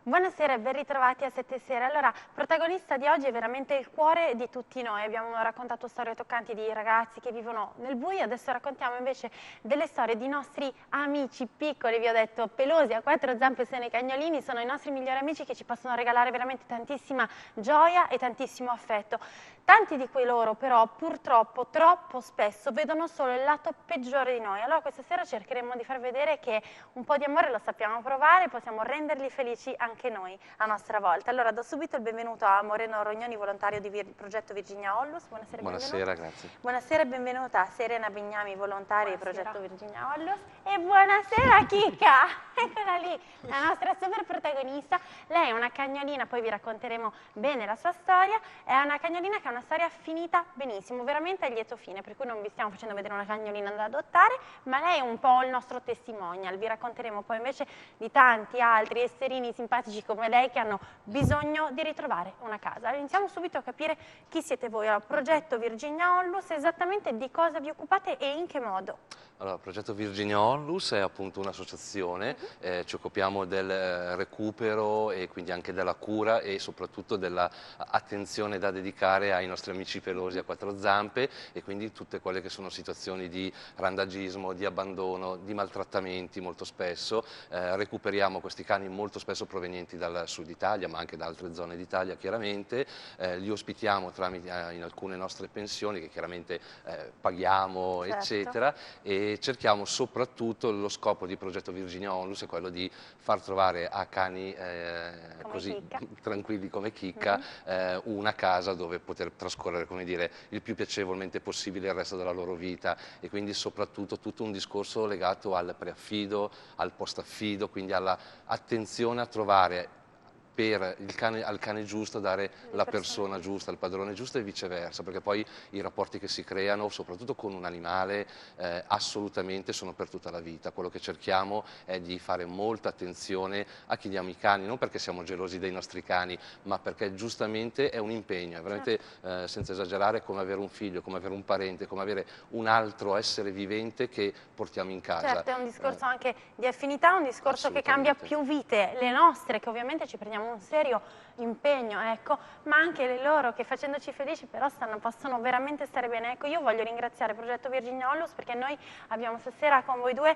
Buonasera e ben ritrovati a Sette Sere. Allora, protagonista di oggi è veramente il cuore di tutti noi. Abbiamo raccontato storie toccanti di ragazzi che vivono nel buio, adesso raccontiamo invece delle storie di nostri amici piccoli, vi ho detto pelosi, a quattro zampe sono i cagnolini, sono i nostri migliori amici che ci possono regalare veramente tantissima gioia e tantissimo affetto. Tanti di quei loro però purtroppo troppo spesso vedono solo il lato peggiore di noi. Allora questa sera cercheremo di far vedere che un po' di amore lo sappiamo provare, possiamo renderli felici anche noi a nostra volta. Allora do subito il benvenuto a Moreno Rognoni, volontario di Progetto Virginia Onlus. Buonasera, Buonasera, grazie. Buonasera e benvenuta a Serena Bignami, volontaria di Progetto Virginia Onlus. E buonasera Chicca, eccola lì, la nostra super protagonista. Lei è una cagnolina, poi vi racconteremo bene la sua storia. È una cagnolina che ha una storia finita benissimo, veramente a lieto fine, per cui non vi stiamo facendo vedere una cagnolina da adottare, ma lei è un po' il nostro testimonial. Vi racconteremo poi invece di tanti altri esserini simpatici come lei che hanno bisogno di ritrovare una casa. Allora, iniziamo subito a capire chi siete voi. Allora, Progetto Virginia Onlus, esattamente di cosa vi occupate e in che modo? Allora, il progetto Virginia Onlus è appunto un'associazione, ci occupiamo del recupero e quindi anche della cura e soprattutto dell'attenzione da dedicare ai nostri amici pelosi a quattro zampe e quindi tutte quelle che sono situazioni di randagismo, di abbandono, di maltrattamenti molto spesso. Recuperiamo questi cani molto spesso provenienti dal sud Italia ma anche da altre zone d'Italia chiaramente, li ospitiamo tramite in alcune nostre pensioni che chiaramente paghiamo, certo, eccetera, e cerchiamo soprattutto, lo scopo di Progetto Virginia Onlus è quello di far trovare a cani così Chicca, tranquilli come Chicca una casa dove poter trascorrere, come dire, il più piacevolmente possibile il resto della loro vita e quindi soprattutto tutto un discorso legato al preaffido, al postaffido, quindi all'attenzione a trovare per al cane giusto dare la persona giusta, il padrone giusto e viceversa, perché poi i rapporti che si creano, soprattutto con un animale, assolutamente sono per tutta la vita. Quello che cerchiamo è di fare molta attenzione a chi diamo i cani, non perché siamo gelosi dei nostri cani, ma perché giustamente è un impegno, è veramente, senza esagerare, come avere un figlio, come avere un parente, come avere un altro essere vivente che portiamo in casa. Certo, è un discorso anche di affinità, un discorso che cambia più vite, le nostre, che ovviamente ci prendiamo un serio impegno, ecco, ma anche le loro che facendoci felici però possono veramente stare bene. Ecco, io voglio ringraziare Progetto Virginia Onlus perché noi abbiamo stasera con voi due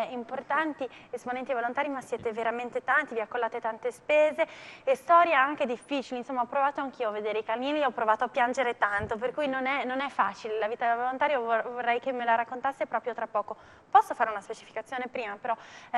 importanti esponenti volontari, ma siete veramente tanti, vi accollate tante spese e storie anche difficili. Insomma, ho provato anch'io a vedere i canini, ho provato a piangere tanto, per cui non è facile la vita da volontario. Vorrei che me la raccontasse proprio tra poco. Posso fare una specificazione prima, però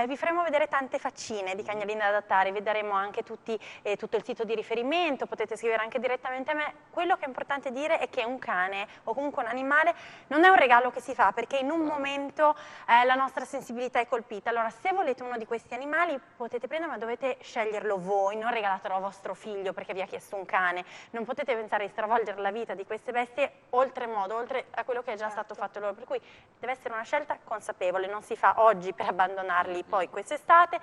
vi faremo vedere tante faccine di cagnolini da adottare, vi daremo anche tutto il sito di riferimento, potete scrivere anche direttamente a me. Quello che è importante dire è che un cane o comunque un animale non è un regalo che si fa, perché in un momento la nostra sensibilità è colpita. Allora, se volete uno di questi animali potete prendere, ma dovete sceglierlo voi, non regalatelo a vostro figlio perché vi ha chiesto un cane. Non potete pensare di stravolgere la vita di queste bestie oltre a quello che è già stato fatto loro, per cui deve essere una scelta consapevole, non si fa oggi per abbandonarli poi quest'estate,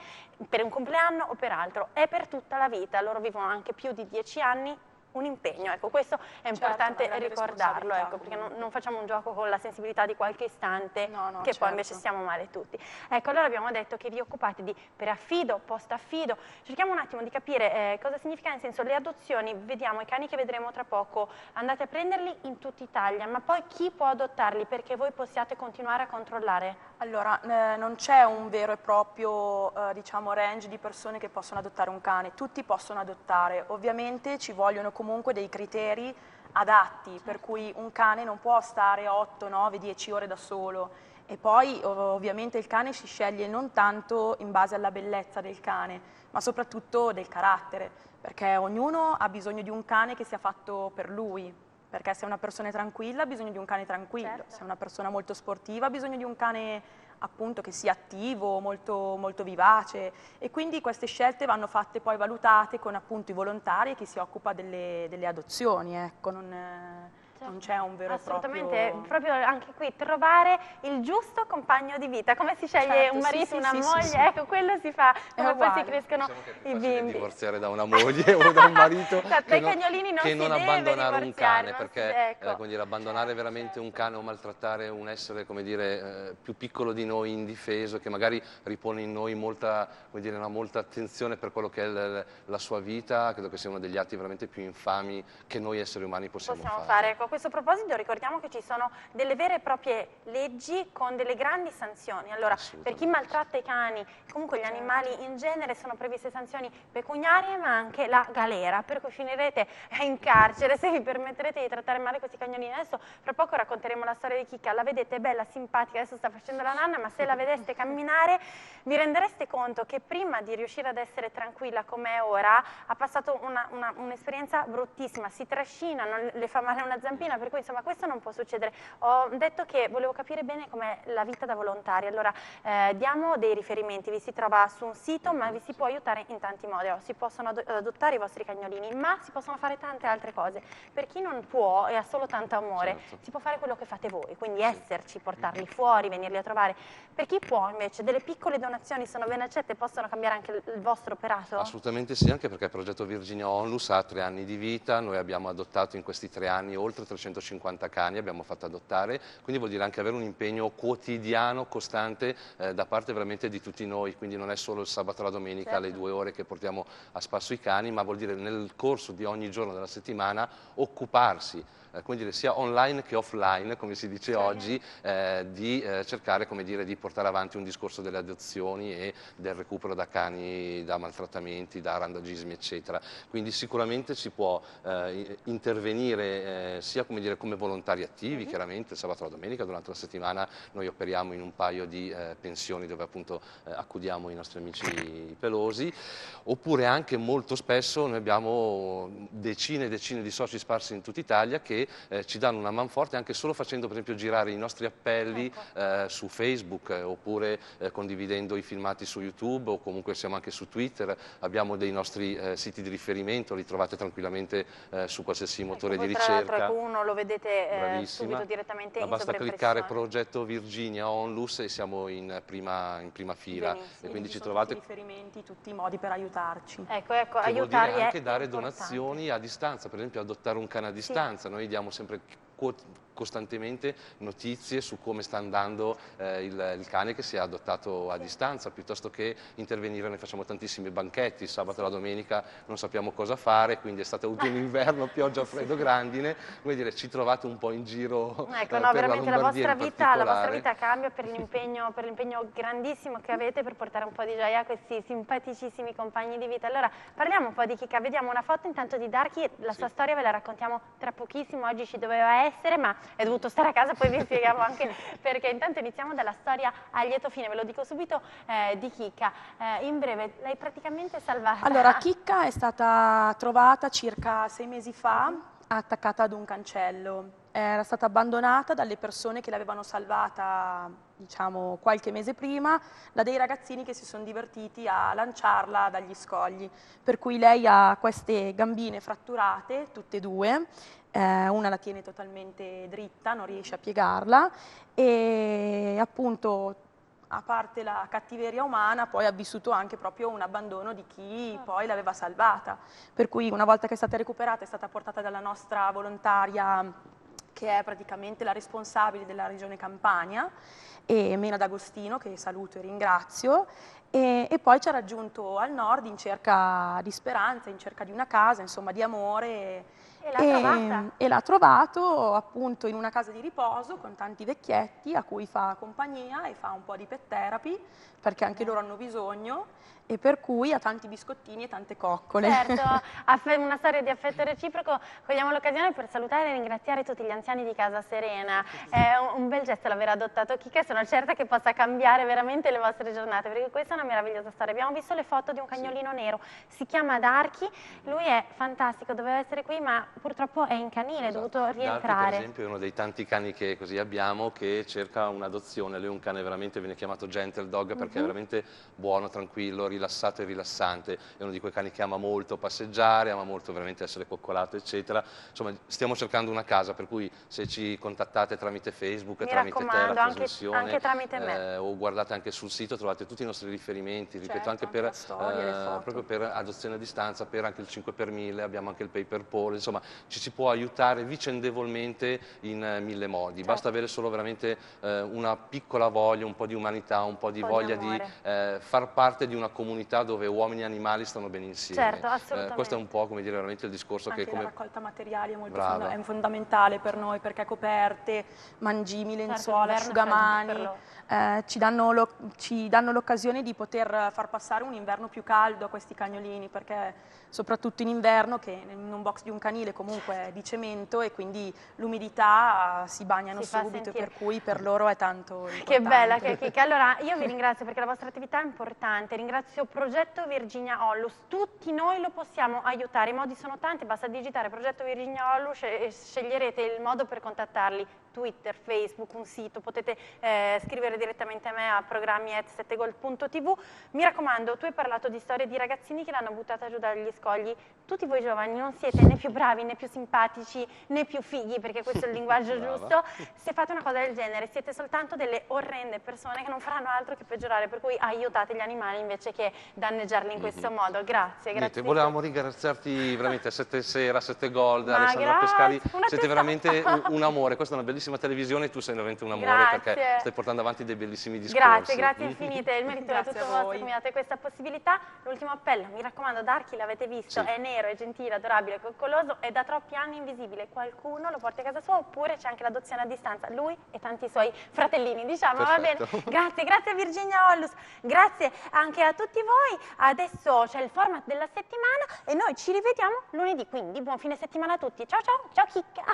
per un compleanno o per altro, è per tutta la vita. Loro vivono anche più di 10 anni, un impegno, ecco, questo è importante ricordarlo, ecco, perché non facciamo un gioco con la sensibilità di qualche istante, che poi invece stiamo male tutti. Ecco, allora abbiamo detto che vi occupate di preaffido, postaffido, cerchiamo un attimo di capire cosa significa, nel senso, le adozioni. Vediamo i cani che vedremo tra poco, andate a prenderli in tutta Italia, ma poi chi può adottarli perché voi possiate continuare a controllare? Allora, non c'è un vero e proprio diciamo, range di persone che possono adottare un cane, tutti possono adottare, ovviamente ci vogliono comunque dei criteri adatti, per cui un cane non può stare 8, 9, 10 ore da solo e poi ovviamente il cane si sceglie non tanto in base alla bellezza del cane, ma soprattutto del carattere, perché ognuno ha bisogno di un cane che sia fatto per lui. Perché se una persona è tranquilla ha bisogno di un cane tranquillo, se è una persona molto sportiva ha bisogno di un cane appunto che sia attivo, molto, molto vivace e quindi queste scelte vanno fatte poi valutate con appunto i volontari e chi si occupa delle adozioni, ecco, non c'è un vero e assolutamente, proprio anche qui trovare il giusto compagno di vita, come si sceglie un marito, una moglie, ecco, quello si fa, come poi si crescono i bimbi. Divorziare da una moglie o da un marito che non abbandonare un cane, perché ecco. come dire, abbandonare veramente un cane o maltrattare un essere, come dire, più piccolo di noi, indifeso, che magari ripone in noi molta, come dire, molta attenzione per quello che è la sua vita, credo che sia uno degli atti veramente più infami che noi esseri umani possiamo fare. Ecco, a questo proposito ricordiamo che ci sono delle vere e proprie leggi con delle grandi sanzioni. Allora, per chi maltratta i cani, comunque gli animali in genere, sono previste sanzioni pecuniarie ma anche la galera, per cui finirete in carcere se vi permetterete di trattare male questi cagnolini. Adesso fra poco racconteremo la storia di Chicca, la vedete bella, simpatica, adesso sta facendo la nanna, ma se la vedeste camminare vi rendereste conto che prima di riuscire ad essere tranquilla come è ora ha passato un'esperienza bruttissima, si trascina, non le fa male una zampina, per cui insomma questo non può succedere. Ho detto che volevo capire bene com'è la vita da volontari, allora diamo dei riferimenti, vi si trova su un sito ma vi si può aiutare in tanti modi, si possono adottare i vostri cagnolini ma si possono fare tante altre cose. Per chi non può e ha solo tanto amore si può fare quello che fate voi, quindi esserci, portarli fuori, venirli a trovare. Per chi può invece delle piccole donazioni sono ben accette, possono cambiare anche il vostro operato? Assolutamente sì, anche perché il progetto Virginia Onlus ha 3 anni di vita, noi abbiamo adottato in questi 3 anni oltre 350 cani, abbiamo fatto adottare, quindi vuol dire anche avere un impegno quotidiano, costante, da parte veramente di tutti noi, quindi non è solo il sabato e la domenica, le 2 ore che portiamo a spasso i cani, ma vuol dire nel corso di ogni giorno della settimana occuparsi, come dire, sia online che offline, come si dice oggi, di cercare, come dire, di portare avanti un discorso delle adozioni e del recupero da cani, da maltrattamenti, da randagismi, eccetera. Quindi sicuramente si può intervenire sia, come dire, come volontari attivi, chiaramente il sabato e la domenica, durante la settimana noi operiamo in un paio di pensioni dove appunto accudiamo i nostri amici pelosi, oppure anche molto spesso noi abbiamo decine e decine di soci sparsi in tutta Italia che ci danno una man forte anche solo facendo per esempio girare i nostri appelli su Facebook oppure condividendo i filmati su YouTube o comunque siamo anche su Twitter, abbiamo dei nostri siti di riferimento, li trovate tranquillamente su qualsiasi motore di ricerca. Tra l'altro uno lo vedete subito direttamente in basta cliccare progetto Virginia Onlus e siamo in prima fila. Benissimo. E quindi ci trovate trovate tutti i riferimenti, tutti i modi per aiutarci. Ecco, che vuol dire aiutarli anche dare importante. donazioni a distanza, per esempio adottare un cane a distanza, noi diamo sempre costantemente notizie su come sta andando il cane che si è adottato a distanza, piuttosto che intervenire. Noi facciamo tantissimi banchetti, il sabato e la domenica non sappiamo cosa fare, quindi è stato un inverno, pioggia, freddo, grandine, come dire, ci trovate un po' in giro. Ecco, no, veramente la vostra vita cambia per l'impegno grandissimo che avete per portare un po' di gioia a questi simpaticissimi compagni di vita. Allora parliamo un po' di Chicca, vediamo una foto intanto di Darky, la sua storia ve la raccontiamo tra pochissimo, oggi ci doveva essere ma è dovuto stare a casa, poi vi spieghiamo anche perché. Intanto iniziamo dalla storia a lieto fine, ve lo dico subito, di Chicca. In breve, l'hai praticamente salvata. Allora, Chicca è stata trovata circa 6 mesi fa, attaccata ad un cancello. Era stata abbandonata dalle persone che l'avevano salvata, diciamo, qualche mese prima, da dei ragazzini che si sono divertiti a lanciarla dagli scogli. Per cui lei ha queste gambine fratturate, tutte e due, una la tiene totalmente dritta, non riesce a piegarla e appunto, a parte la cattiveria umana, poi ha vissuto anche proprio un abbandono di chi poi l'aveva salvata. Per cui una volta che è stata recuperata è stata portata dalla nostra volontaria, che è praticamente la responsabile della regione Campania, e Mena D'Agostino, che saluto e ringrazio, e poi ci ha raggiunto al nord in cerca di speranza, in cerca di una casa, insomma di amore. E l'ha trovato appunto in una casa di riposo con tanti vecchietti a cui fa compagnia e fa un po' di pet therapy, perché anche loro hanno bisogno, e per cui ha tanti biscottini e tante coccole. Certo, ha una storia di affetto reciproco. Cogliamo l'occasione per salutare e ringraziare tutti gli anziani di Casa Serena. È un bel gesto l'aver adottato Chicca, sono certa che possa cambiare veramente le vostre giornate, perché questa è una meravigliosa storia. Abbiamo visto le foto di un cagnolino nero, si chiama Darky, lui è fantastico, doveva essere qui ma purtroppo è in canile, è dovuto Darky, rientrare. per esempio, è uno dei tanti cani che così abbiamo che cerca un'adozione. Lui è un cane veramente, viene chiamato gentle dog perché è veramente buono, tranquillo, rilassato e rilassante. È uno di quei cani che ama molto passeggiare, ama molto veramente essere coccolato, eccetera. Insomma, stiamo cercando una casa, per cui se ci contattate tramite Facebook, Mi tramite te la raccomando, trasmissione, anche tramite me. o guardate anche sul sito, trovate tutti i nostri riferimenti, ripeto, Certo, anche anche per, la storia, le foto. proprio per adozione a distanza, per anche il 5 per 1000, abbiamo anche il pay per Paul, insomma ci si può aiutare vicendevolmente in 1000 modi, basta avere solo veramente una piccola voglia, un po' di umanità, un po' di voglia di far parte di una comunità dove uomini e animali stanno bene insieme. Certo, assolutamente. Questo è un po', come dire, veramente il discorso Anche che come... la raccolta materiali è molto Brava. è fondamentale per noi, perché coperte, mangimi, lenzuola, l'inverno è asciugamani, fragile ci danno l'occasione di poter far passare un inverno più caldo a questi cagnolini, perché soprattutto in inverno, che in un box di un canile comunque è di cemento e quindi l'umidità si bagnano subito, per cui per loro è tanto importante. Che bella, che chicca. Allora, io vi ringrazio perché la vostra attività è importante, ringrazio Progetto Virginia Ollus, tutti noi lo possiamo aiutare, i modi sono tanti, basta digitare Progetto Virginia Ollus e sceglierete il modo per contattarli, Twitter, Facebook, un sito, potete scrivere direttamente a me a programmi@7gold.tv. Mi raccomando, tu hai parlato di storie di ragazzini che l'hanno buttata giù dagli scogli, tutti voi giovani non siete né più bravi, né più simpatici, né più fighi, perché questo è il linguaggio giusto, se fate una cosa del genere siete soltanto delle orrende persone che non faranno altro che peggiorare, per cui aiutate gli animali invece che danneggiarli in questo modo. Grazie, grazie. Volevamo ringraziarti veramente a 7 Sera, 7 Gold, Ma Alessandra grazie, Pescari, siete veramente un amore, questa è una bellissima televisione e tu sei veramente un amore perché stai portando avanti dei bellissimi discorsi. Grazie infinite, il merito è tutto vostro che mi date questa possibilità. L'ultimo appello, mi raccomando, Darky l'avete visto, è nero, è gentile, adorabile, coccoloso, è da troppi anni invisibile, qualcuno lo porti a casa sua oppure c'è anche l'adozione a distanza, lui e tanti suoi fratellini, diciamo, Perfetto. va bene? Grazie a Virginia Ollus, grazie anche a tutti voi, adesso c'è il format della settimana e noi ci rivediamo lunedì, quindi buon fine settimana a tutti, ciao ciao, ciao chicca!